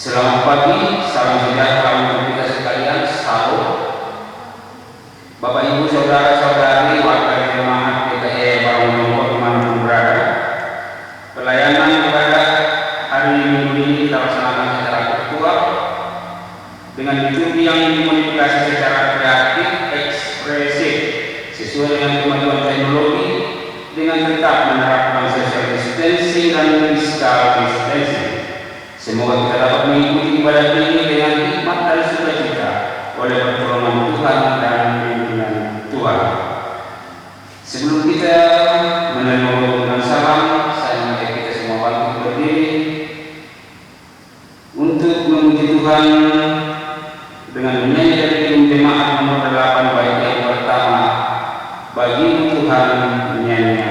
Selamat pagi, salam sejahtera untuk kita sekalian. Salam, Bapak Ibu Saudara-saudari warga jemaat GKI Bangun dimanapun berada. Pelayanan kepada hari Minggu ini kita laksanakan secara virtual dengan diikuti yang dimodifikasi secara kreatif, ekspresif, sesuai dengan kemajuan teknologi, dengan tetap menerapkan social distancing dan physical distancing. Semoga kita dapat mengikuti ibadah ini dengan hikmat dan sukacita oleh pertolongan Tuhan dan bimbingan Tuhan. Sebelum kita menerima rombongan salam, saya mengajak kita semua bangkit berdiri untuk memuji Tuhan dengan menyanyi dari tim jemaat nomor 8 bait yang pertama, Bagi Tuhan nyanyian.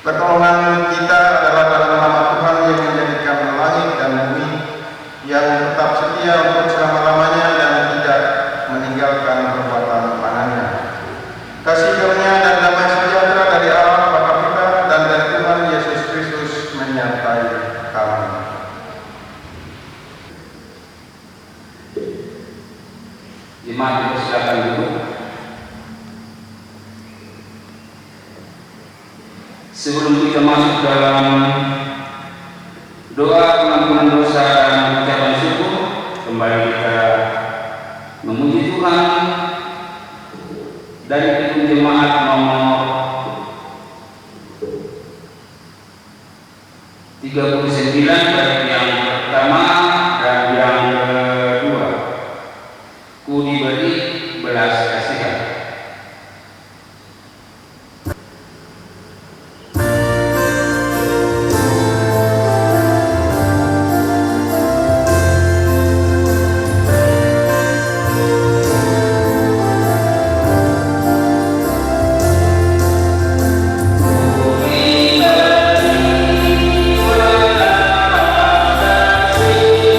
Pertolongan kita adalah dalam nama Tuhan yang menjadikan langit dan bumi, yang tetap setia untuk selama-lamanya dan tidak meninggalkan perbuatan tangannya. Kasih karunia dan damai sejahtera dari Allah Bapa kita dan dari Tuhan Yesus Kristus menyertai kami. Jemaat dipersilakan dulu. Sebelum kita masuk dalam doa pengampunan dosa dan ucapan syukur, kembali kita memuji Tuhan dari tim jemaat nomor 39 baik yang pertama dan yang kedua. Ku diberi belas kasihan. Beri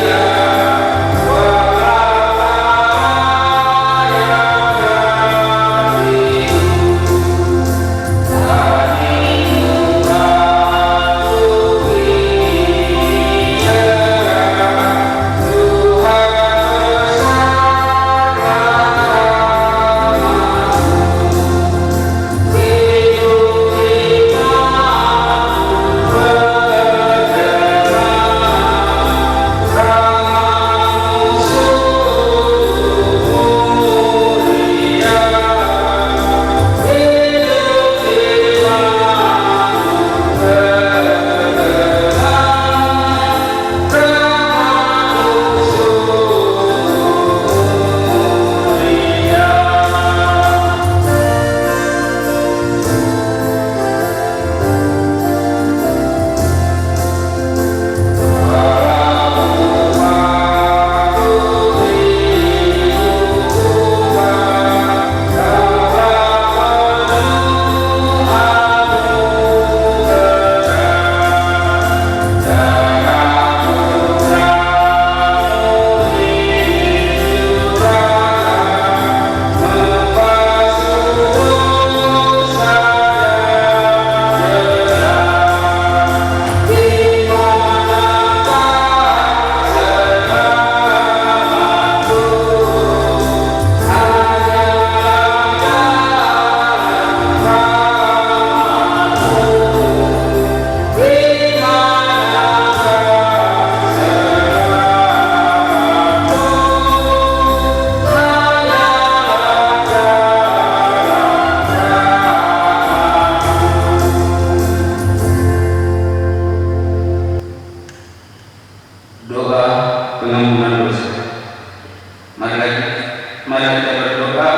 mari kita berdoa,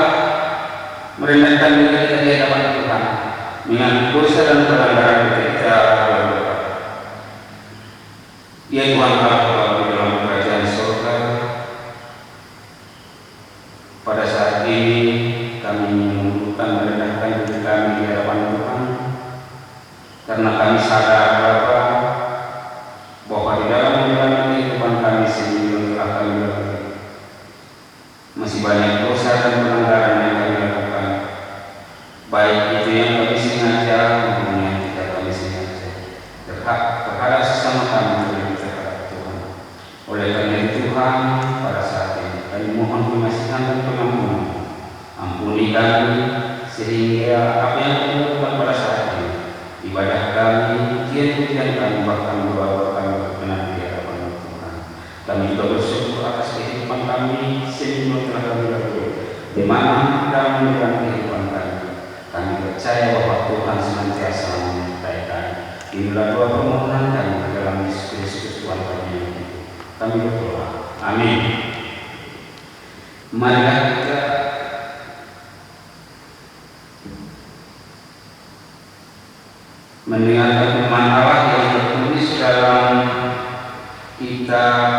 merendahkan diri kita di hadapan Tuhan, mengangkat dosa dan pelanggaran kita berdoa. Ya Tuhan Allah di dalam kerajaan surga, pada saat ini kami menundukkan merendahkan diri kami di hadapan Tuhan, karena kami sadar bahwa di dalam menjalani kehidupan kami sendiri yang telah kami lalui masih banyak dosa dan pelanggaran yang kami lakukan, baik itu yang kami sengaja maupun yang tidak kami sengaja, terhadap sesama kami dan terhadap Tuhan. Oleh karena itu Tuhan, pada saat ini kami mohon pengasihan dan pengampunan. Ampuni kami sehingga apa yang kami lakukan pada saat ini, ibadah kami, pujian kami, bahkan doa kami berkenan di hadapan Tuhan. Kami juga bersyukur atas kehidupan kami sebelum telah kami lalui, di mana dalam menjalani kehidupan kami, kami percaya bahwa Tuhan senantiasa menyertai kami. Inilah doa permohonan kami dalam Yesus Kristus Tuhan kami yang hidup. Kami berdoa. Amin. Marilah kita mendengarkan firman Allah yang tertulis dalam kitab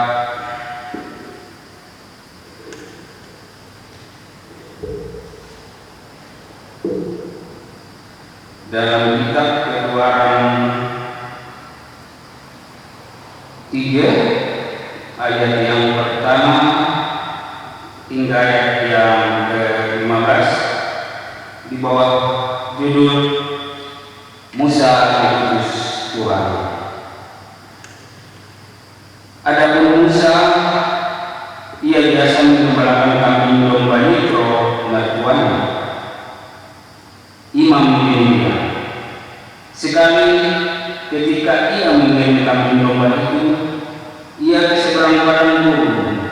Keluaran 3 ayat yang pertama hingga ayat yang ke-15 di bawah judul Musa diutus Tuhan. Adapun Musa, ia biasa menggembalakan kambing domba Yitro mertuanya, imam Midian. Sekali ketika ia mengirim kambing domba itu, ia ke seberang padang gurun,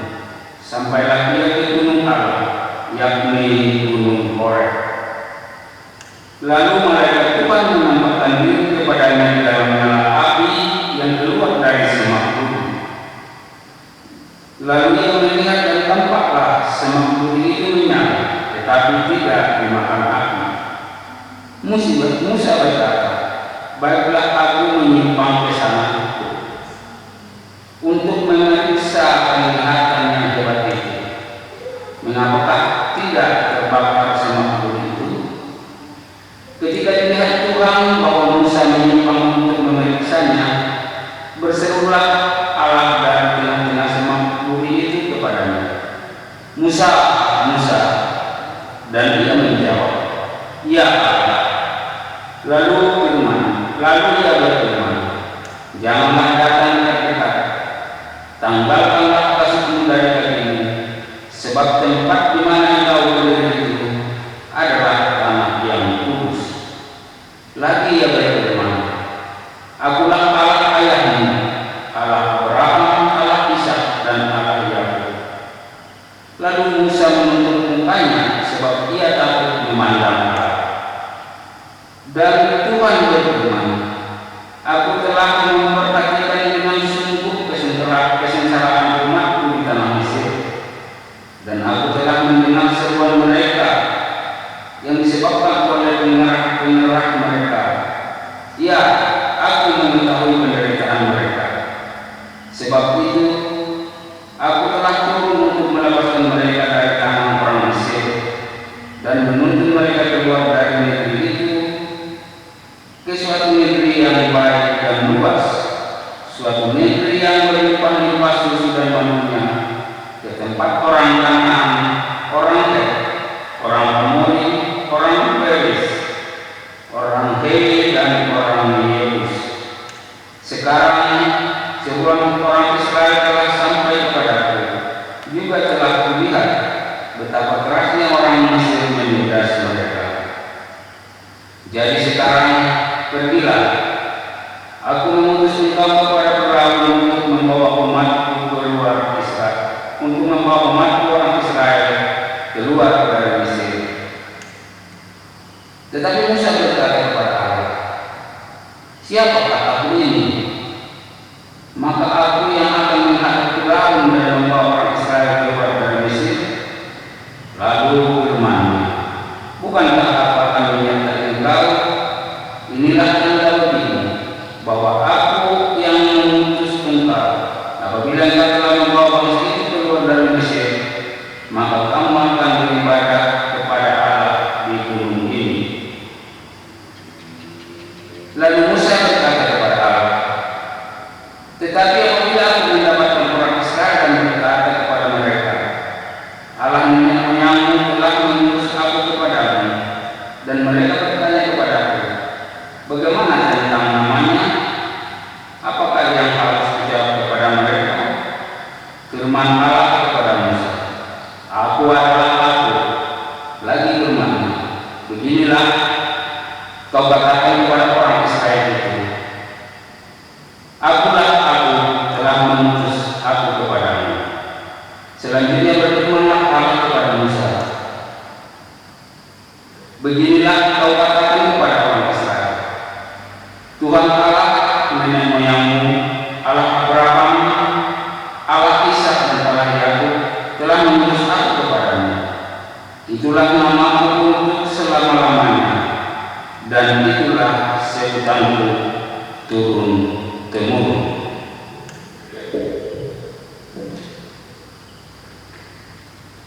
sampailah ia ke gunung Allah, yakni gunung Horeb. Lalu malaikat Tuhan menampakkan diri kepadanya di dalam nyala api yang keluar dari semak bumi. Lalu ia melihat dan tampaklah semak bumi itu menyala, tetapi tidak dimakan api. Musa berkata, baiklah aku menyimpang ke sana untuk memeriksa penglihatan yang hebat itu. Mengapakah tidak terbakar semak bumi itu? Ketika dilihat Tuhan bahwa Musa menyimpang untuk memeriksanya, berserulah Allah dari tengah-tengah semak bumi itu kepadanya, Musa, Musa. Dan dia menjawab, ya Allah. Lalu ia berfirman, janganlah datang dekat, tanggalkanlah kasutmu dari kakimu, sebab tempat di mana engkau berdiri itu adalah tanah yang kudus. Lagi ia berfirman, akulah Allah ayahmu, Allah Abraham, Allah Ishak, dan Allah Yakub. Lalu Musa menutup mukanya sebab ia takut memandang Allah. Dan Tuhan berfirman, aku telah memperhatikan dengan sungguh kesengsaraan umatku di tanah Mesir, dan aku telah mendengar seruan mereka yang disebabkan oleh pengerah mereka. Ya, aku mengetahui penderitaan mereka. Sebab itu, aku telah turun untuk melepaskan mereka dari tangan orang Mesir dan menuntun mereka keluar dari negeri itu ke suatu negeri yang baik dan luas, suatu negeri yang berlimpah-limpah susu dan madunya, ke tempat orang Kanaan, orang Het, orang Amori, orang Periz, orang Hei, dan orang Yebus. Sekarang seruan orang Israel telah sampai kepadaku, juga telah kulihat betapa kerasnya orang Mesir menindas mereka. Jadi sekarang pergilah, aku mengutus engkau kepada perahu untuk membawa umatku keluar Israel, untuk membawa umatku orang Israel keluar dari Mesir. Tetapi Musa berkata kepada Allah, siapakah aku ini? Maka aku yang akan menghadap Firaun dan membawa orang Israel keluar dari Mesir. Lalu maka kamu akan beribadah kepada Allah di gunung ini. Lalu Musa berkata kepada Allah, tetapi apabila aku mendapatkan orang Israel dan berkata kepada mereka, Allah menyambung telah mengutus aku kepadamu, dan mereka bertanya kepadaku, bagaimana tentang namanya? Apakah yang harus dijawab kepada mereka? Firman Allah kepada Musa, aku adalah aku. Lagi firman, beginilah kau katakan kepada orang Israel itu, akulah aku telah mengutus aku kepadamu. Selanjutnya berfirmanlah Allah kepada Musa, beginilah kau katakan kepada orang Israel, Tuhan Allah nenek moyangmu, Allah Abraham, Allah Ishak dan Allah Yakub telah mengutus aku kepadamu. Itulah namaku untuk selama-lamanya, dan itulah sebutanku turun temurun.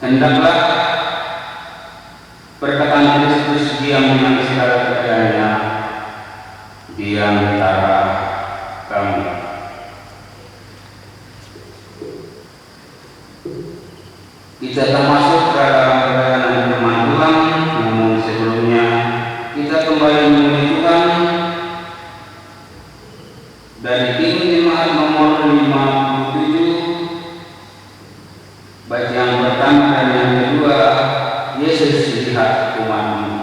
Hendaklah perkataan Kristus diam dengan segala kerjaannya di antara kamu. Kita termasuk dalam perjalanan firman Tuhan, namun sebelumnya kita kembali menemui Tuhan dari Injil Jemaat nomor 57, bait yang pertama dan yang kedua, Yesus lihat umatmu.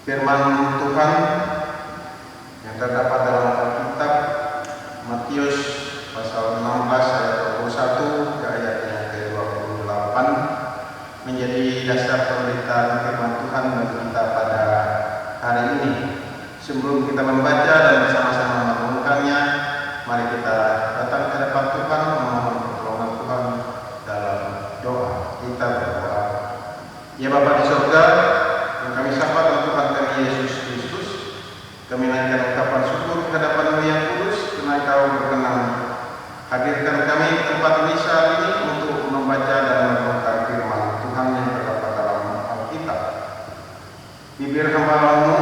Firman Tuhan yang terdapat dalam Alkitab Matius pasal 16 ayat 21 ke ayat yang ke-28 menjadi dasar pemberitaan firman Tuhan bagi kita pada hari ini. Sebelum kita membaca dan bersama-sama merenungkannya, mari kita datang ke hadapan Tuhan memohon pertolongan Tuhan dalam doa. Kita berdoa. Ya Bapa di surga, yang kami sapa dalam Tuhan kami Yesus Kristus, kami naikkan ucapan syukur ke hadapan-Mu yang kudus, karena Kau berkenan hadirkan kami ke tempat ini saat ini untuk membaca dan merenungkan firman Tuhan yang terdapat dalam Alkitab. Bibir hamba-Mu,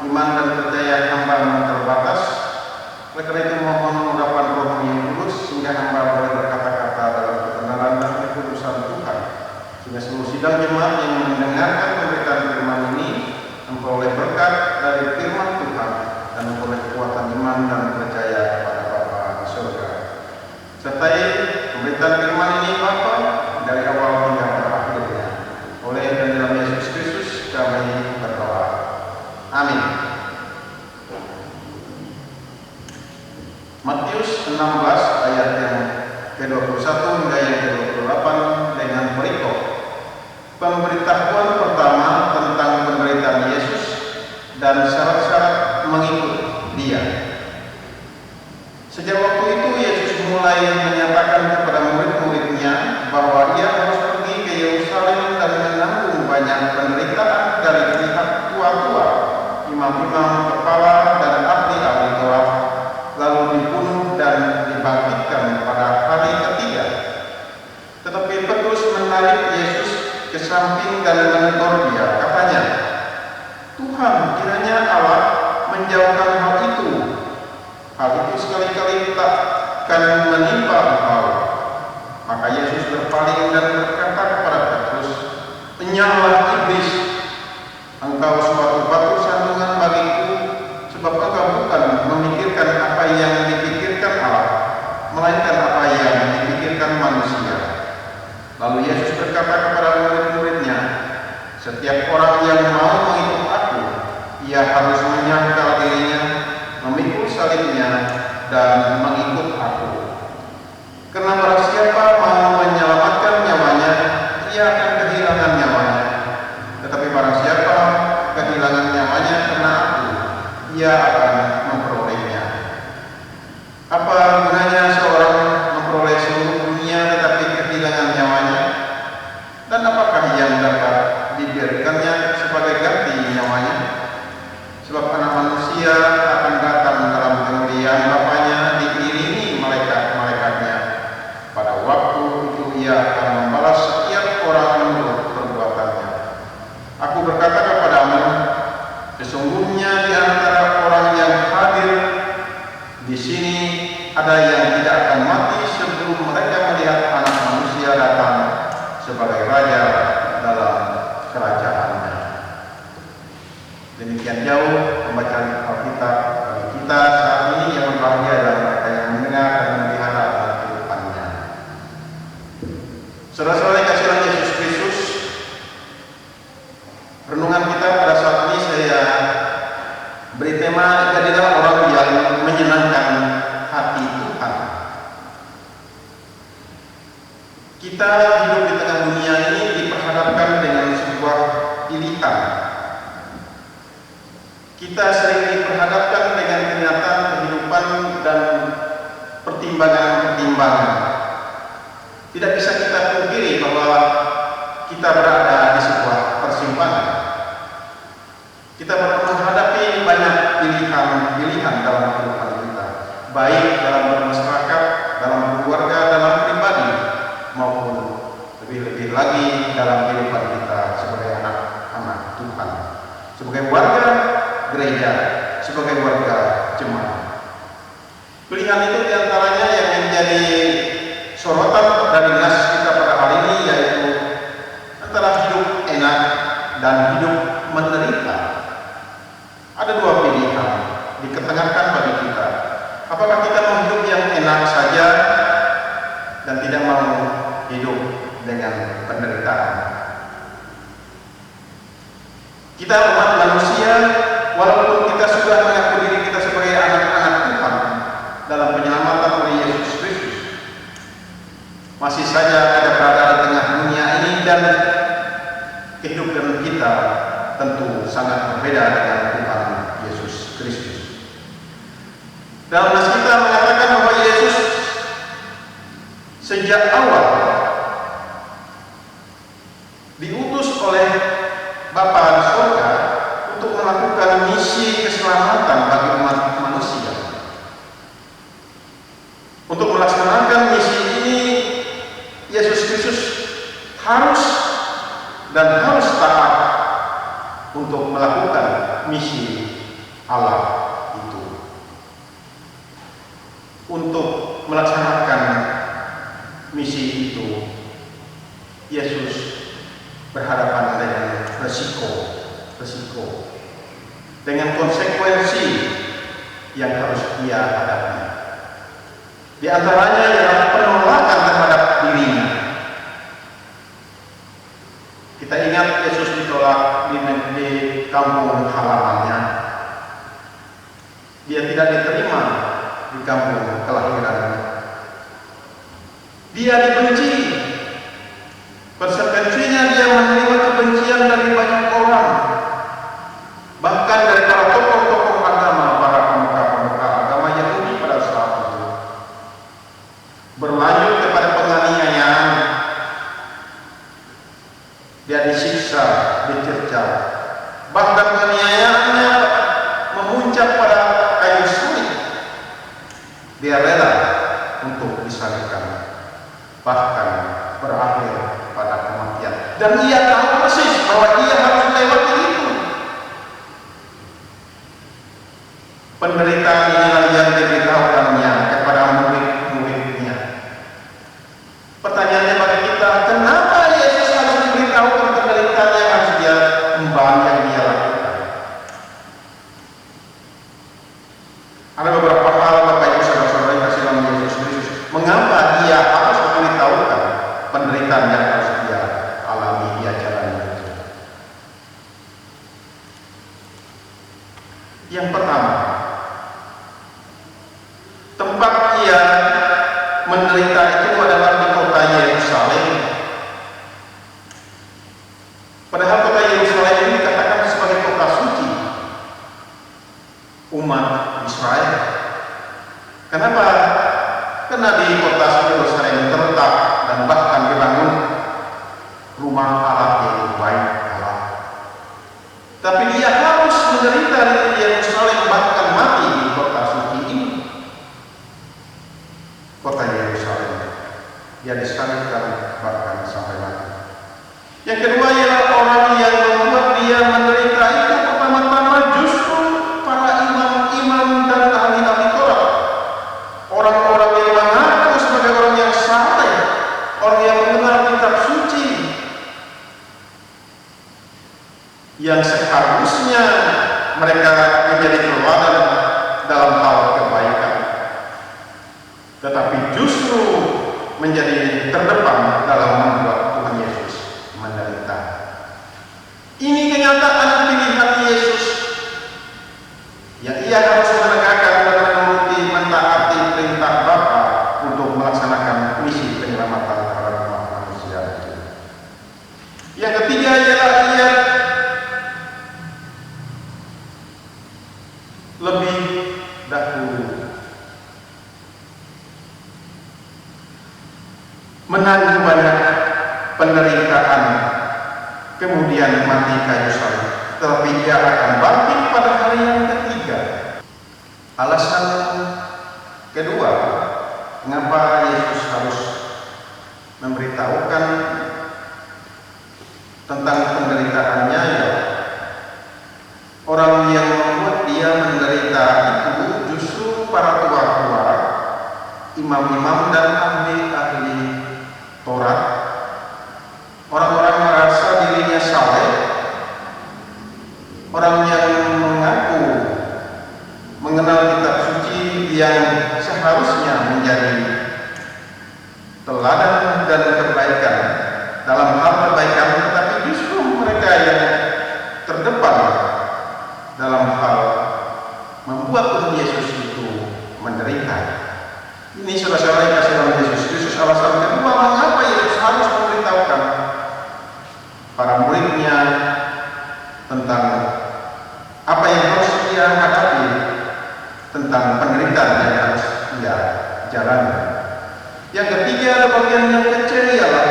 iman dan percaya hamba-Mu terbatas. Oleh karena itu mohon urapan Roh-Mu yang kudus sehingga hamba boleh berkata-kata dalam kebenaran dan kekudusan Tuhan, sehingga seluruh sidang jemaat yang mendengarkan pemberitaan firman ini memperoleh berkat dari firman Tuhan dan memperoleh kekuatan iman dan percaya kepada Bapa di surga. Sertai pemberitaan firman ini Bapa dari awal hingga akhirnya. Oleh dan dalam Yesus Kristus kami berdoa. Amin. Matius 16 ayat yang ke-21 hingga yang ke-28 dengan berikut. Pemberitahuan pertama tentang penderitaan Yesus dan syarat-syarat mengikut Dia. Sejak waktu itu Yesus mulai menyatakan kepada murid-muridnya bahwa Ia harus pergi ke Yerusalem dan menanggung banyak penderitaan dari pihak tua-tua, imam-imam kepala dan ahli-ahli Taurat, lalu dibunuh dan dibangkitkan pada hari ketiga. Tetapi Petrus menarik Yesus ke samping dan menegur Dia. Katanya, "Tuhan, kiranya Allah menjauhkan hal itu. Hal itu sekali-kali takkan menimpa Engkau." Maka Yesus berpaling dan berkata kepada Petrus, "Enyahlah iblis, engkau suatu batu sandungan bagiku, sebab engkau bukan memikirkan apa yang dipikirkan Allah, melainkan apa yang dipikirkan manusia." Lalu Yesus berkata kepada murid-muridnya, "Setiap orang yang mau mengikut Aku, ia harus menyangkal dirinya, memikul salibnya, dan mengikut Aku. Karena barang siapa mau menyelamatkan nyawanya, ia akan kehilangan nyawanya. Tetapi barang siapa kehilangan nyawanya karena Aku, ia akan memperolehnya. Apa gunanya seorang memperoleh seluruh dunia tetapi kehilangan nyawanya? Dan apakah yang dapat diberikannya sebagai ganti nyawanya? Sebab Anak Manusia akan datang dalam kemuliaan Bapanya diiringi malaikat-malaikatnya. Pada waktu itu Ia akan membalas setiap orang menurut perbuatannya. Aku berkata kepadamu, sesungguhnya di antara orang yang hadir di sini ada yang tidak akan mati sebelum mereka melihat Anak Manusia datang sebagai Raja dalam kerajaannya." Demikian jauh pembacaan Alkitab bagi kita saat ini yang berbahagia adalah mereka yang mendengar dan memelihara kehidupannya. Saudara-saudara yang kasih dalam Yesus Kristus, renungan kita pada saat ini saya beri tema, jadilah orang yang menyenangkan hati Tuhan. Kita hidup di tengah dunia ini diperhadapkan dengan sebuah pilihan. Kita sering diperhadapkan dengan kenyataan kehidupan dan pertimbangan-pertimbangan. Tidak bisa kita pungkiri bahwa kita berada di sebuah persimpangan. Kita menghadapi banyak pilihan-pilihan dalam kehidupan kita, baik dalam bermasyarakat, dalam keluarga, dalam pribadi, maupun lebih-lebih lagi dalam kehidupan kita sebagai anak-anak Tuhan, sebagai warga gereja, sebagai warga jemaat. Pilihan itu diantaranya yang menjadi sorotan dari nas kita pada hari ini, yaitu antara hidup enak dan hidup menderita. Ada dua pilihan diketengahkan bagi kita. Apakah kita mau hidup yang enak saja dan tidak mau hidup dengan penderitaan? Kita umat manusia, walaupun kita sudah mengaku diri kita sebagai anak-anak Tuhan dalam penyelamatan oleh Yesus Kristus, masih saja kita berada di tengah dunia ini dan kehidupan kita tentu sangat berbeda dengan Tuhan Yesus Kristus. Dalam nas kita mengatakan bahwa Yesus sejak awal diutus oleh Bapa di surga untuk melakukan misi keselamatan bagi umat manusia. Untuk melaksanakan misi ini, Yesus Kristus harus taat untuk melakukan misi Allah itu. Untuk melaksanakan misi itu, Yesus berhadapan dengan resiko, dengan konsekuensi yang harus Ia hadapi. Di antaranya ialah penolakan terhadap dirinya. Kita ingat Yesus ditolak di kampung halamannya. Dia tidak diterima di kampung kelahiran Dia dibenci. Konsekuensinya dia menerima kebencian dari banyak orang, bahkan dari para tokoh-tokoh agama, para pemuka-pemuka agama Yahudi pada saat itu. Berlanjut kepada penganiayaan. Dia disiksa, dicerca. Bahkan penganiayaannya memuncak pada kayu salib. Dia rela untuk disalibkan, bahkan berakhir pada kematian. Dan ia tahu persis bahwa ia harus melewati itu. Penderitaan inilah yang diberitahukannya kepada murid-muridnya. Pertanyaannya bagi kita, kenapa Yesus harus memberitahukan penderitaan yang harus dia emban, yang dia lakukan? Ada beberapa hal Bapak Ibu saudara-saudara yang kasih dalam Yesus Kristus. Mengapa dia harus memberitahukan penderitaan yang harus dia alami, dia jalani? Yang pertama, tempat ia menderita itu adalah di kota Yerusalem. Padahal kota Yerusalem ini dikatakan sebagai kota suci umat Israel. Kenapa? Karena di kota Yerusalem terletak dan bahkan dibangun rumah Allah, yaitu Bait Allah. Tapi dia harus menderita di Yerusalem, bahkan mati di kota suci ini, kota Yerusalem. Dia disalibkan bahkan sampai mati. Yang kedua ialah orang yang membuat dia menderita itu pertama-tama justru para imam-imam dan ahli-ahli Taurat. Orang-orang yang mengaku sebagai orang yang saleh, orang yang mengenal kitab suci, yang seharusnya mereka menjadi teladan dalam hal kebaikan, tetapi justru menjadi terdepan dalam membuat Tuhan Yesus menderita. Ini kenyataan pilihan Yesus yang ia harus menegakkan dan menuruti, mentaati perintah Bapa untuk melaksanakan misi penyelamatan para umat manusia. Yang ketiga ialah ia lebih dahulu menanggung banyak penderitaan, kemudian mati kayu salib, tetapi ia akan bangkit pada hari yang ketiga. Alasan kedua, mengapa Yesus harus memberitahukan tentang penderitaannya, ya, orang yang membuat dia menderita itu justru para tua-tua, imam-imam dan ahli-ahli Taurat, orang-orang yang merasa dirinya saleh, orang yang mengaku mengenal kitab suci, yang seharusnya menjadi teladan dan kebaikan dalam hal kebaikan, tetapi justru mereka yang terdepan dalam hal membuat Tuhan Yesus itu menderita. Ini saudara-saudara yang kasih dalam Yesus Kristus, alasan kedua mengapa Yesus harus memberitahukan para muridnya tentang apa yang harus dia hadapi, tentang penderitaan yang harus dia jalani. Yang ketiga, ada bagian yang kecil, ialah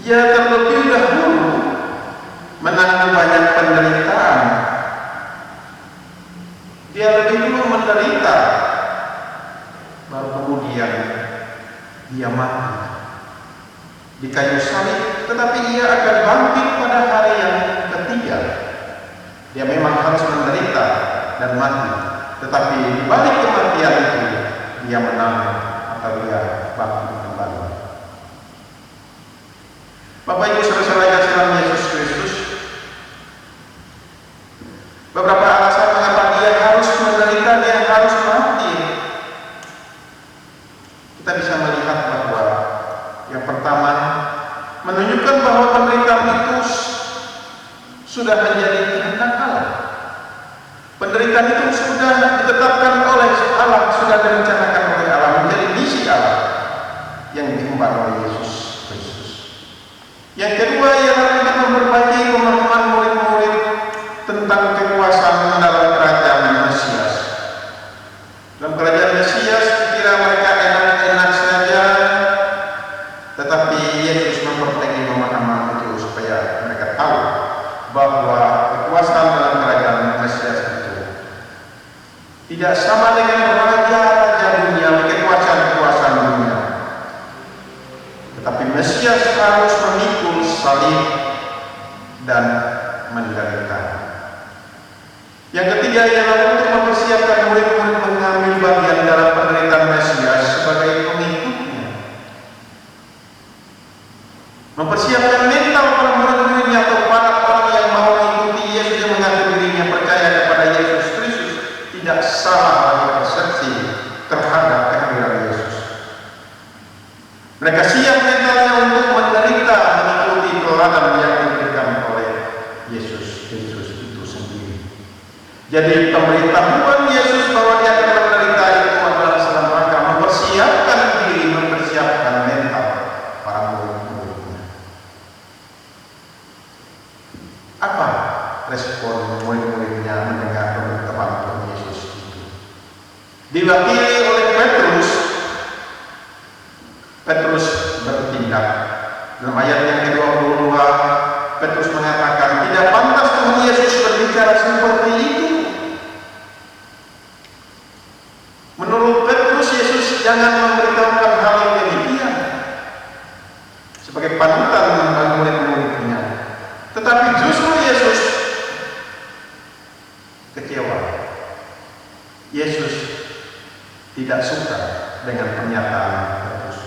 ia terlebih dahulu menanggung banyak penderitaan. Dia lebih dulu menderita, baru kemudian dia mati di kayu salib, tetapi ia akan bangkit pada hari yang ketiga. Dia memang harus menderita dan mati, tetapi di balik kematian itu dia menang atau dia bangkit kembali. Bapak Ibu saudara-saudara yang kasih dalam Yesus Kristus, beberapa alasan mengapa dia harus menderita, dia harus mati. Kita bisa melihat bahwa yang pertama, menunjukkan bahwa penderitaan itu sudah menjadi kehendak Allah. Penderitaan itu sudah ditetapkan oleh Allah, sudah direncanakan oleh Allah menjadi bersama dengan raja-raja dunia, kekuasaan-kekuasaan dunia. Tetapi Mesias harus memikul salib dan menderita. Yang ketiga ialah untuk mempersiapkan murid-murid mengambil bagian dalam penderitaan Mesias sebagai pengikutnya. Mempersiapkan mental para murid-muridnya atau para orang yang mau mengikuti Yesus yang mengaku dirinya percaya kepada Yesus Kristus tidak salah lagi persepsi terhadap kehadiran Yesus. Mereka siap mentalnya untuk menderita mengikuti teladan yang diberikan oleh Yesus Kristus itu sendiri. Jadi pemberitahuan Yesus bahwa dia akan menderita itu adalah dalam rangka mempersiapkan diri, mempersiapkan mental para murid-muridnya. Apa respon murid-muridnya mendengar pemberitahuan Yesus itu? Diwakili oleh Petrus. Petrus bertindak. Dalam ayat yang ke-22, Petrus mengatakan, tidak pantas Tuhan Yesus berbicara seperti itu. Menurut Petrus, Yesus jangan memberitahukan hal yang demikian sebagai panutan bagi murid-muridnya. Tetapi justru Yesus kecewa. Yesus tidak suka dengan pernyataan Petrus.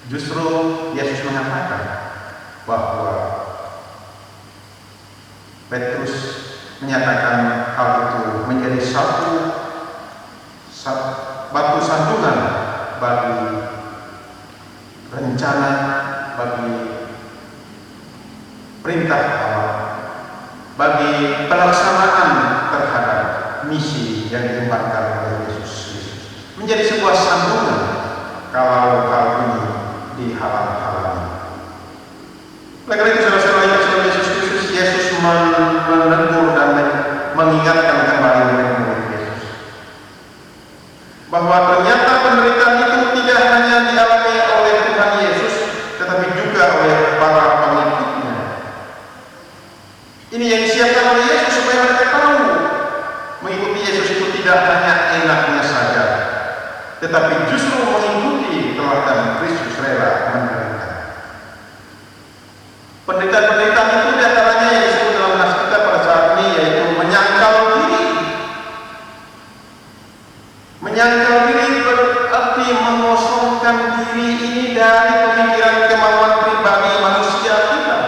Justru Yesus mengatakan bahwa Petrus menyatakan hal itu menjadi satu batu sandungan bagi rencana, bagi perintah Allah, bagi pelaksanaan terhadap misi yang diembankan oleh Yesus Kristus. Menjadi sebuah sambungan kalau hal ini dihalang-halangi. Oleh karena itu, saudara-saudara yang dikasihi Yesus Kristus, Yesus menegur dan mengingatkan kembali murid-murid Yesus bahwa ternyata penderitaan itu tidak hanya dialami oleh Tuhan Yesus, tetapi juga oleh para pengikutnya. Ini yang disiapkan oleh Yesus supaya mereka tahu mengikuti Yesus itu tidak hanya enaknya saja, tetapi justru mengikuti teladan Kristus rela menderita. Penderitaan-penderitaan itu diantaranya yang disebut dalam nas kita pada saat ini, yaitu menyangkal diri. Menyangkal diri berarti mengosongkan diri ini dari pemikiran kemauan pribadi manusia kita.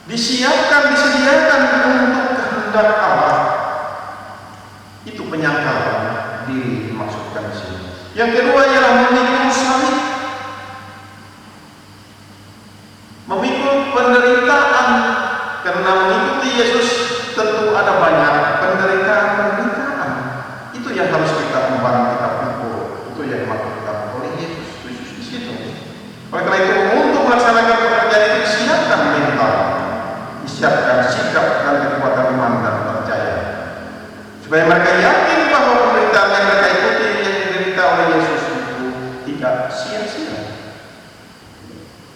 Disediakan untuk kehendak Allah. Itu penyangkalan diri dimaksudkan di sini. Yang kedua ialah memikul salib. Memikul penderitaan, karena mengikuti Yesus tentu ada banyak penderitaan. Itu yang harus kita emban, kita pikul. Itu yang dimaksudkan oleh Yesus Kristus di situ. Oleh karena itu, untuk melaksanakan pekerjaan itu disiapkan mental, disiapkan sikap dan kekuatan iman dan percaya, supaya mereka yakin bahwa penderitaan yang mereka ikuti, yang diderita oleh Yesus itu tidak sia-sia.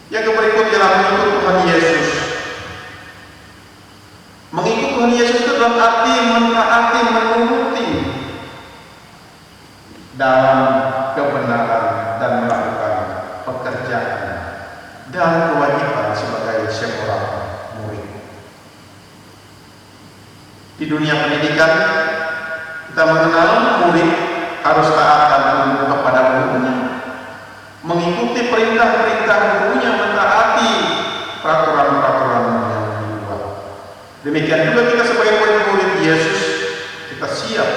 Yang berikut ialah mengikut Tuhan Yesus. Mengikut Tuhan Yesus itu dalam arti mentaati, menuruti dalam kebenaran dan melakukan pekerjaan dan kewajiban sebagai seorang murid. Di dunia pendidikan kita mengenal murid harus taat dan tunduk kepada gurunya, mengikuti perintah-perintah gurunya, mentaati peraturan-peraturan yang dibuat. Demikian juga kita sebagai murid-murid Yesus, kita siap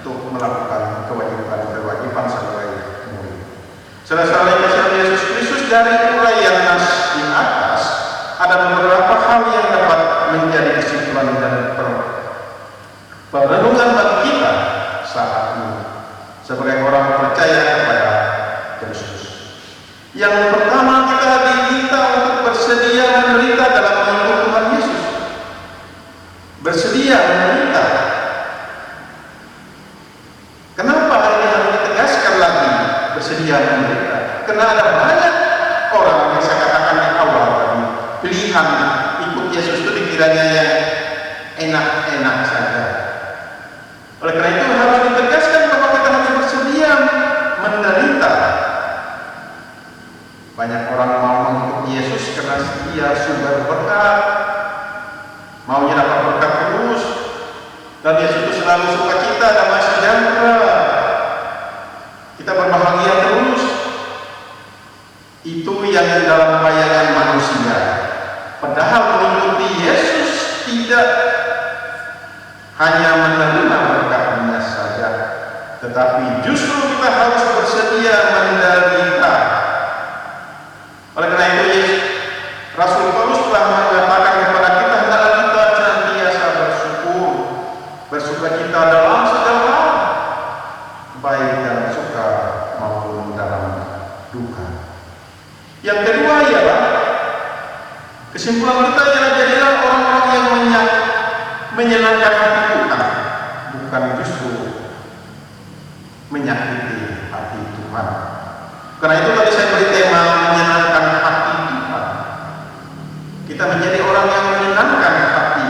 untuk melakukan kewajiban sebagai murid. Saudara-saudara yang dikasihi Yesus Kristus, dari uraian nas di atas ada beberapa hal yang dapat menjadi kesimpulan dan perenungan bagi kita saat ini sebagai orang percaya kepada Kristus. Yang pertama, kita diminta untuk bersedia menderita dalam mengikut Tuhan Yesus. Bersedia menderita. Kenapa hal ini harus ditegaskan lagi? Bersedia menderita. Karena ada banyak orang yang saya katakan di awal tadi, pilihan ikut Yesus itu dikiranya yang enak-enak saja. selalu sukacita, damai sejahtera, kita berbahagia terus. Itu yang dalam bayangan manusia. Padahal mengikuti Yesus tidak hanya menerima berkat-Nya saja, tetapi justru kita harus bersedia menderita. Oleh karena itu, Rasul Paulus telah mengatakan kepada kita, hendaklah kita senantiasa bersyukur, bersukacita dalam segala hal, baik dalam suka maupun dalam duka. Yang kedua ialah kesimpulan kita ialah jadilah orang-orang yang menyenangkan hati Tuhan, bukan justru menyakiti hati Tuhan. Karena itu tadi saya beri tema menyenangkan hati Tuhan. Kita menjadi orang yang menyenangkan hati.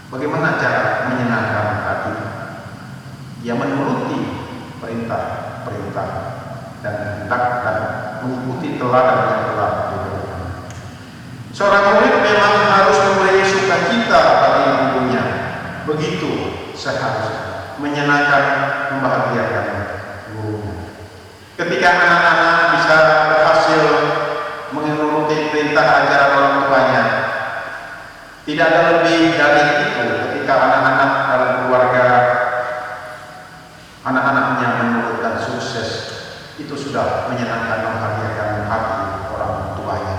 Bagaimana cara menyenangkan hati? Ya menuruti perintah-perintah dan hendakkan mengikuti teladan yang telah diberikan. Seorang murid memang harus memberi sukacita pada ibunya. Begitu seharusnya menyenangkan, membahagiakan gurunya. Ketika anak-anak bisa berhasil menuruti perintah ajaran orang tuanya, tidak ada lebih dari itu. Ketika anak-anak dalam keluarga, anak-anaknya menurut dan sukses, itu sudah menyenangkan, membahagiakan hati orang tuanya.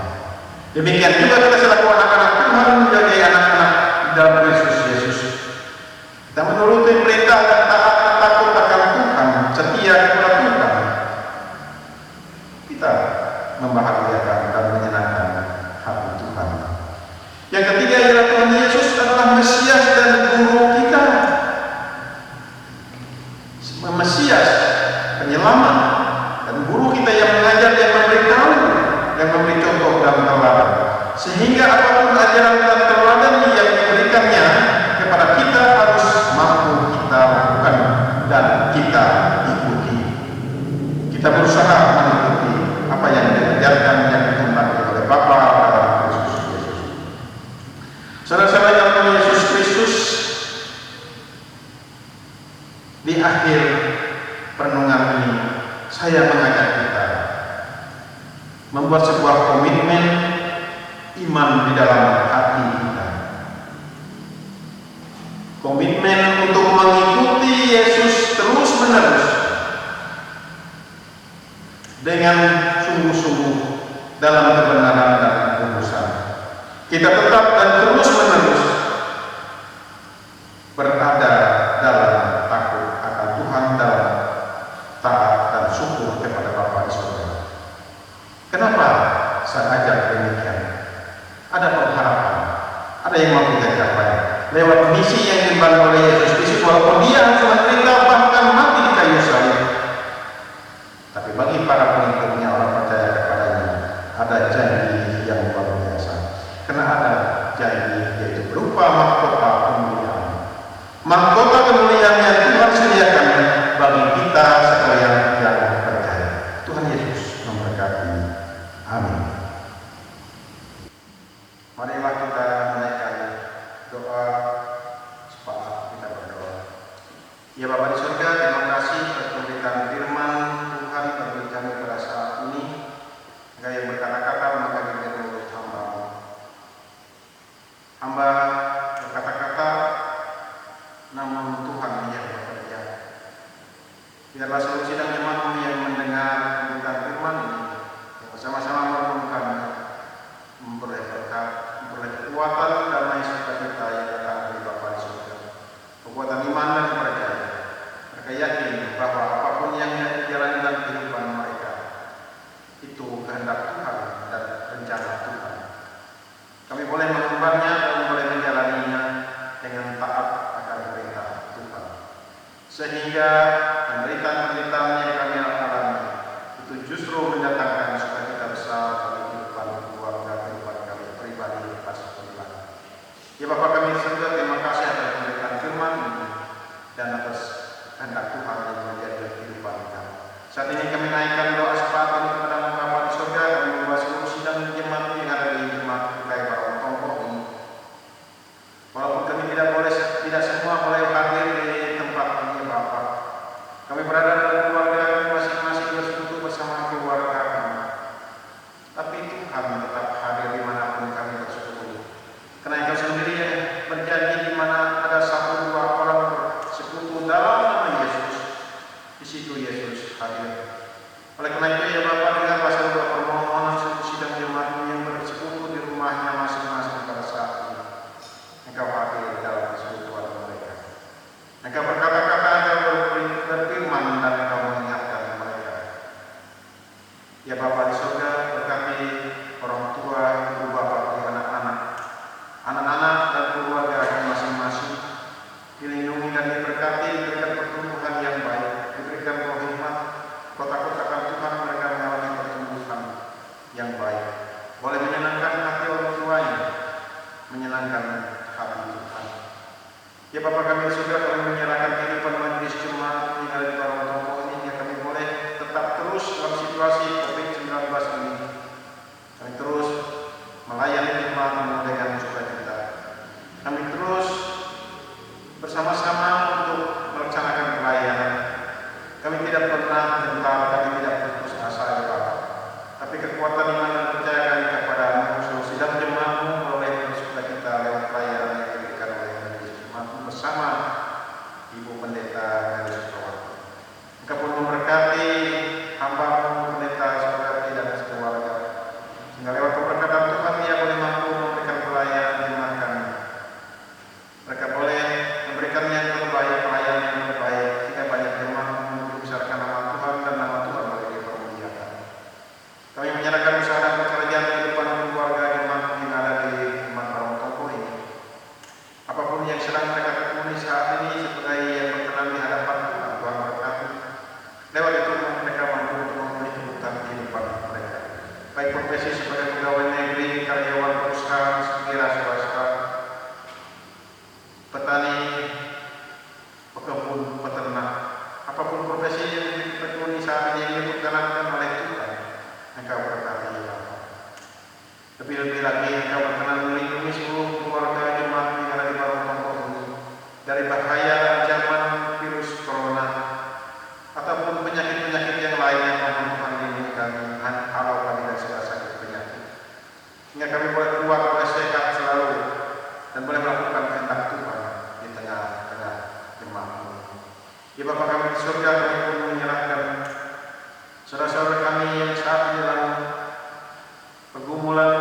Demikian juga kita selaku anak-anak Tuhan menjadi anak-anak dalam Kristus Yesus. Kita menuruti perintah dan taat dan takut akan Tuhan, setia kepada Tuhan. Kita membahagiakan dan menyenangkan hati Tuhan. Yang ketiga ialah Tuhan Yesus adalah Mesias dan Guru kita. Mesias, penyelamat, dan Guru kita yang mengajar, yang memberitahu, yang memberi contoh dan teladan. Sehingga apapun ajaran dan teladan yang diberikannya kepada kita harus mampu kita lakukan dan kita ikuti. Kita berusaha mengikuti apa yang diajarkan, yang dikehendaki oleh Bapa dalam Kristus Yesus. Saudara-saudara yang Tuhan Yesus Kristus, di akhir perenungan ini saya mengajak kita membuat sebuah komitmen iman di dalam hati kita. Komitmen untuk mengikuti Yesus terus-menerus dengan sungguh-sungguh dalam kebenaran dan kekudusan. Kita tetap dan terus-menerus berada dalam takut akan Tuhan, dalam taat dan syukur kepada Bapa di surga. Kenapa saya ajak demikian? Ada pengharapan, ada yang mau kita capai lewat misi yang dibangun oleh Yesus Kristus, walaupun Dia harus menderita bahkan mati di kayu salib. Tapi bagi para pengikutnya, orang percaya kepadanya, ada janji yang luar biasa. Karena ada janji, yaitu berupa mahkota kemuliaan. Mahkota kemuliaan yang Tuhan sediakan bagi kita sekalian yang percaya. Tuhan Yesus memberkati. Amin. Marilah kita menaikkan doa sepakat kita berdoa. Ya Bapa di surga, terima kasih atas pemberitaan firman Tuhan bagi kami pada saat ini. Engkau yang berkata-kata maka diberi oleh hamba berkata-kata, namun Tuhan yang bekerja. Biarlah seluruh sidang jemaat yang mendengar pemberitaan firman ini bersama-sama merenungkan, memperoleh berkat, memperoleh kekuatan damai sukacita yang datang dari Bapa di surga, kekuatan iman dan percaya. Mereka yakin bahwa apapun yang dijalani dalam kehidupan mereka itu kehendak Tuhan dan rencana Tuhan. Kami boleh mengembannya dan boleh menjalaninya dengan taat akan perintah Tuhan, sehingga penderitaan-penderitaan yang kami alami itu justru mendatangkan sukacita besar bagi kehidupan keluarga, kehidupan kami pribadi lepas pribadi. Ya Bapa kami di surga, terima kasih atas pemberitaan firman ini dan atas kehendak Tuhan yang menjadi kehidupan kami. Saat ini kami naikkan doa sepakat kepada Bapa di surga, kami membawa seluruh sidang jemaat yang ada di jemaat Kaya Barong Tongkok ini. Walaupun kami tidak semua boleh hadir dan diberkati, diberikan pertumbuhan yang baik, diberikan roh hikmat, kotak-kotakan Tuhan mereka mengalami pertumbuhan yang baik, boleh menyenangkan hati orang tuanya, menyenangkan hati Tuhan. Ya Bapa kami sudah kami menyerahkan kehidupan majelis jemaat ini dari para tokoh ini, ya kami boleh tetap terus dalam situasi COVID-19 ini. Kami terus melayani jemaat dengan sukacita. Kami terus bersama-sama untuk melaksanakan pelayanan. Kami tidak pernah gentar, kami tidak putus asa ya Bapa. Tapi kekuatan iman dan percaya kami kepadamu, seluruh sidang jemaatmu boleh bersukacita lewat pelayanan yang diberikan oleh majelis jemaatmu bersama Ibu Pendeta Mary Sukawati. Engkau pun memberkati hamba-Mu Pendeta Sukawati dan sekeluarga, sehingga lewat keberkatan Tuhan ia boleh mampu memberikan pelayanan jemaat kami. Mereka boleh memberikan yang terbaik, pelayanan yang terbaik, sehingga banyak jemaat membesarkan nama Tuhan dan nama Tuhan boleh dipermuliakan. Kami menyerahkan usaha dan pekerjaan kehidupan keluarga jemaat yang ada di Jemaat Barong Toko ini. Apapun yang sedang mereka tekuni saat ini sebagai yang berkenan di hadapan Tuhan, Tuhan berkati. Lewat itu mereka mampu untuk memenuhi kebutuhan kehidupan mereka, baik profesi sebagai pegawai negeri, karyawan perusahaan, sekira swasta, petani, pekebun, peternak, apapun profesi yang ditekuni saat ini yang diperkenankan oleh Tuhan, Engkau berkati ya Bapa. Lebih-lebih lagi Engkau berkenan melindungi seluruh keluarga jemaat yang ada di Barong Toko ini dari bahaya ancaman virus corona ataupun penyakit-penyakit yang lain yang mohon Tuhan lindungi kami, halau kami dari segala sakit penyakit, sehingga kami boleh keluar oleh sehat selalu dan boleh melakukan kehendak Tuhan di tengah-tengah jemaat-Mu. Ya Bapa kami di surga, kami pun menyerahkan saudara-saudara kami yang saat ini dalam pergumulan,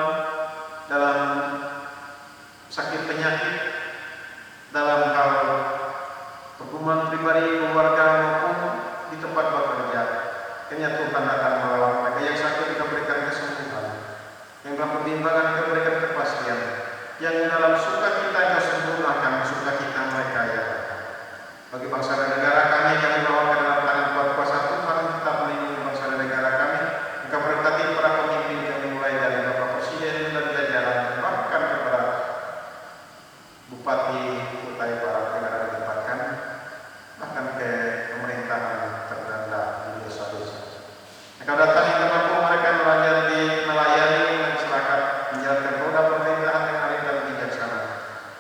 dalam sakit penyakit, dalam hal pergumulan pribadi, keluarga maupun di tempat bekerja. Kiranya Tuhan akan menolong mereka yang sakit, Engkau berikan kesembuhan, yang dalam perbimbangan Engkau berikan kepastian, yang dalam sukacita Engkau sempurnakan sukacita mereka ya Bapa. Bagi bangsa dan negara kami, kami bawa ke dalam tangan kuat kuasa Tuhan, tetap melindungi bangsa dan negara kami. Engkau berkati para pemimpin kami mulai dari Bapak Presiden dan jajaran, bahkan kepada Bupati Kutai Barat yang ada di tempat kami, bahkan ke pemerintahan terrendah di desa-desa. Engkau datangi tempat mereka melayani masyarakat, menjalankan roda pemerintahan yang adil dan bijaksana.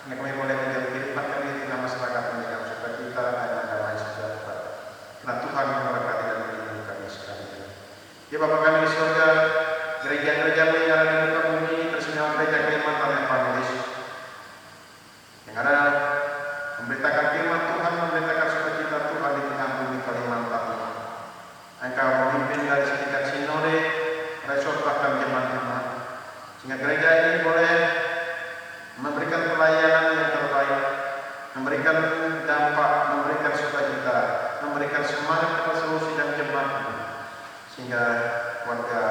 Sehingga kami boleh menjadi kehidupan kami di tengah masyarakat dengan sukacita dan damai sejahtera. Karena Tuhan memberkati dan melindungi kami sekalian. Ya Bapa kami di surga, gereja-gereja yang ada di muka bumi, tersedia gereja Kalimantan Evangelis yang ada memberitakan firman Tuhan, memberitakan sukacita Tuhan di tengah bumi Kalimantan. Engkau memimpin dari setingkat sinode, resort bahkan jemaat-jemaat, sehingga gereja ini boleh memberikan pelayanan yang terbaik, memberikan dampak, memberikan sukacita, memberikan semangat kepada seluruh sidang jemaat, sehingga warga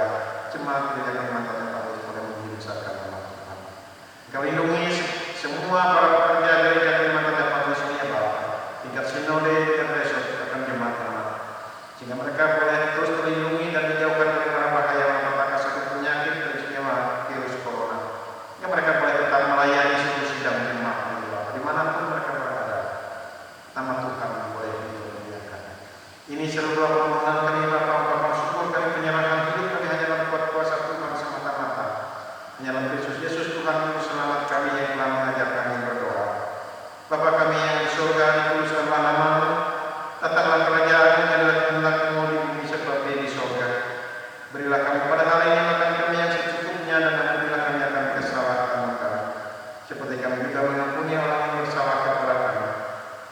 jemaat gereja Kalimantan Evangelis boleh membesarkan nama Tuhan. Engkau lindungi semua para pekerja gereja Kalimantan Evangelis ini ya Bapa, tingkat sinode dan resort akan jemaat-jemaat, sehingga mereka boleh terus terlindungi dan dijauhkan dari bahaya malapetaka sakit penyakit dan semua virus corona. Sehingga mereka boleh tetap melayani seluruh sidang jemaat ya Bapa, dimanapun mereka berada. Nama Tuhan boleh dimuliakan. Ini seluruh permohonan kami Bapa, ungkapan syukur kami, penyerahan hidup kami hanya dalam kuat kuasa Tuhan semata-mata. Hanya dalam Kristus Yesus Tuhan Juru Selamat kami yang telah mengajar kami berdoa. Bapa kami yang di surga, dikuduskanlah nama-Mu, datanglah kerajaan-Mu, jadilah kehendak-Mu di bumi seperti di surga. Berilah kami pada hari ini makan kami yang secukupnya, dan ampunilah kami akan kesalahan kami, seperti kami juga mengampuni orang yang bersalah kepada kami.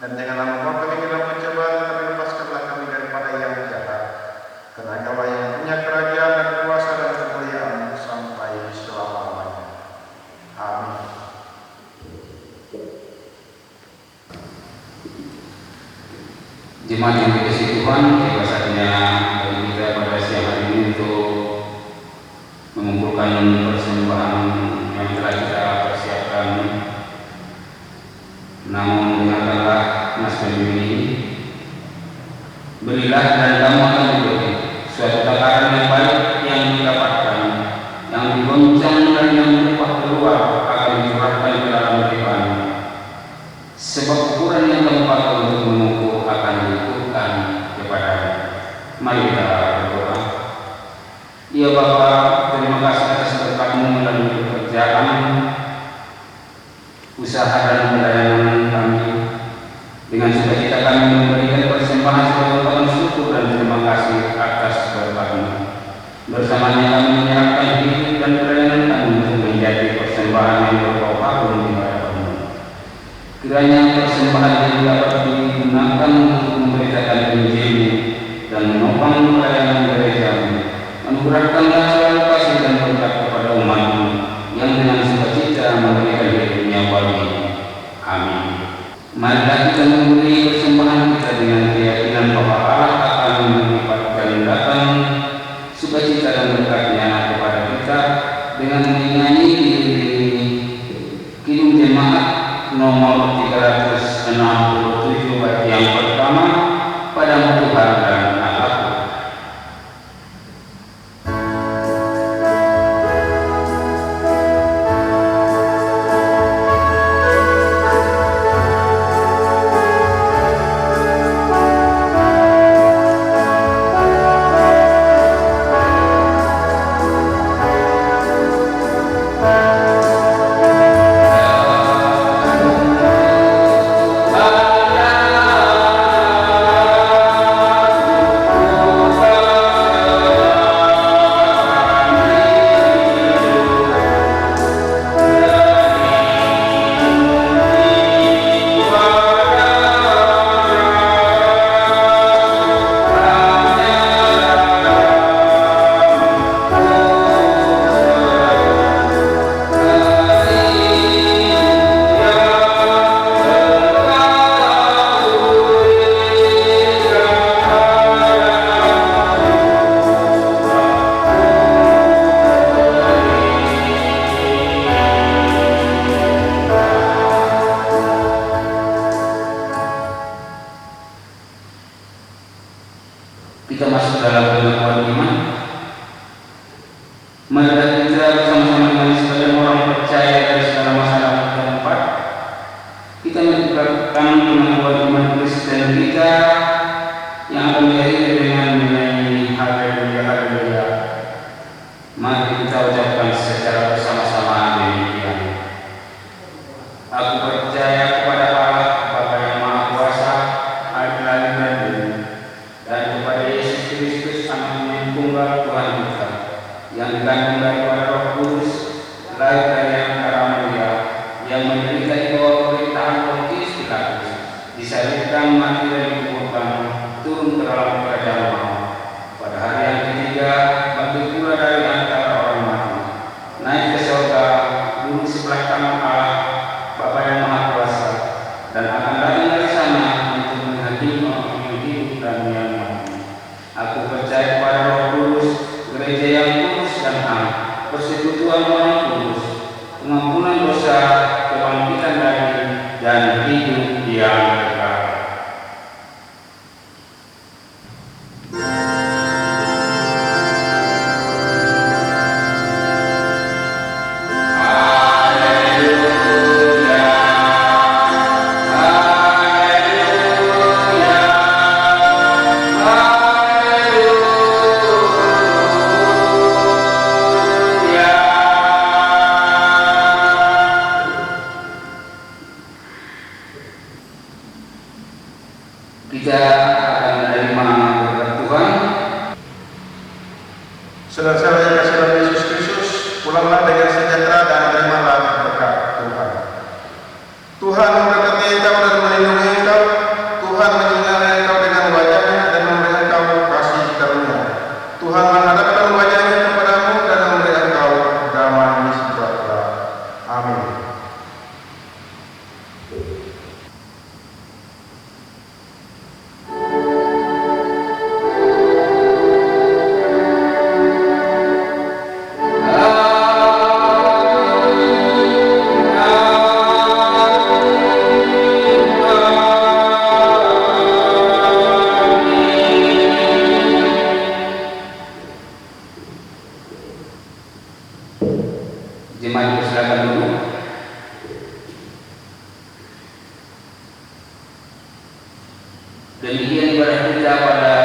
Dan janganlah membawa kami ke dalam pencobaan, tetapi lepaskanlah kami daripada yang jahat. Karena Engkau yang punya kerajaan dan kuasa dan kemuliaan sampai selama-lamanya. Amin. Jemaat yang dikasihi Tuhan, tiba saatnya bagi kita pada siang hari ini untuk mengumpulkan persembahan yang telah kita persiapkan. Namun dengarkanlah pemimpin ini. Berilah dan kamu akan diberi suatu takaran yang baik yang didapatkan, yang digoncang dan yang berlimpah keluar akan dicurahkan ke dalam hidupmu. Sebab ukuran yang kamu pakai untuk mengukur akan diukurkan kepadamu. Mari kita berdoa. Ya Bapa, terima kasih atas berkat-Mu melalui pekerjaan, usaha dan pelayanan kami. Dengan sukacita kami memberikan persembahan sebagai ungkapan syukur dan terima kasih atas berkat-Mu. Bersamanya kami menyerahkan hidup dan pelayanan kami untuk menjadi persembahan yang berbau harum di hadapan-Mu. Kiranya persembahan ini dapat digunakan untuk memberitakan Injil-Mu dan menopang pelayanan gereja-Mu. Anugerahkanlah selalu kasih dan berkat kepada umat-Mu yang dengan sukacita memberikan hidupnya bagi-Mu. Amin. Marilah kita memberi persembahan kita dengan keyakinan bahwa Allah akan melipatkan datang sukacita dan berkat-Nya kepada kita dengan menyanyi Kidung Jemaat nomor 367 bait yang pertama, Padamu Tuhan dan Allahku. Kita masuk dalam pengakuan iman. Marilah kita bersama-sama dengan sebagian orang percaya dari segala masalah tempat. Kita menegakkan pengakuan iman Kristen kita yang akan diakhiri dengan menyanyi Haleluya Haleluya. Mari kita ucapkan secara bersama-sama demikian. Aku percaya kepada Allah Bapa yang Maha Kuasa, Adil dan Adil, dan kepada Yesus Kristus Anaknya yang tunggal Tuhan kita, yang dikandung daripada Roh Kudus, lahir dari antara Maria, yang menderita di bawah pemerintahan Pontius Pilatus, disalibkan, mati dan dikuburkan, turun ke dalam kerajaan Allah. Pada hari yang ketiga, bangkit pula dari antara orang mati, naik ke surga, duduk sebelah kanan Allah Bapa yang Maha Kuasa, dan akan datang dari sana untuk menghakimi orang yang hidup dan yang mati. Aku percaya kepada Roh Kudus, gereja yang kudus dan am, persekutuan orang kudus, pengampunan dosa, kebangkitan daging, dan hidup yang kekal. Kita akan menerima berkat Tuhan. Saudara-saudara yang kasih dalam Yesus Kristus, pulanglah dengan sejahtera dan terimalah berkat Tuhan. Tuhan memberkati engkau dan melindungi engkau. Tuhan menyinari engkau dengan wajah-Nya dan memberi engkau kasih karunia. Tuhan menghadapkan wajah-Nya kepadamu dan memberi engkau damai sejahtera. Amin. Demikian ibadah kita pada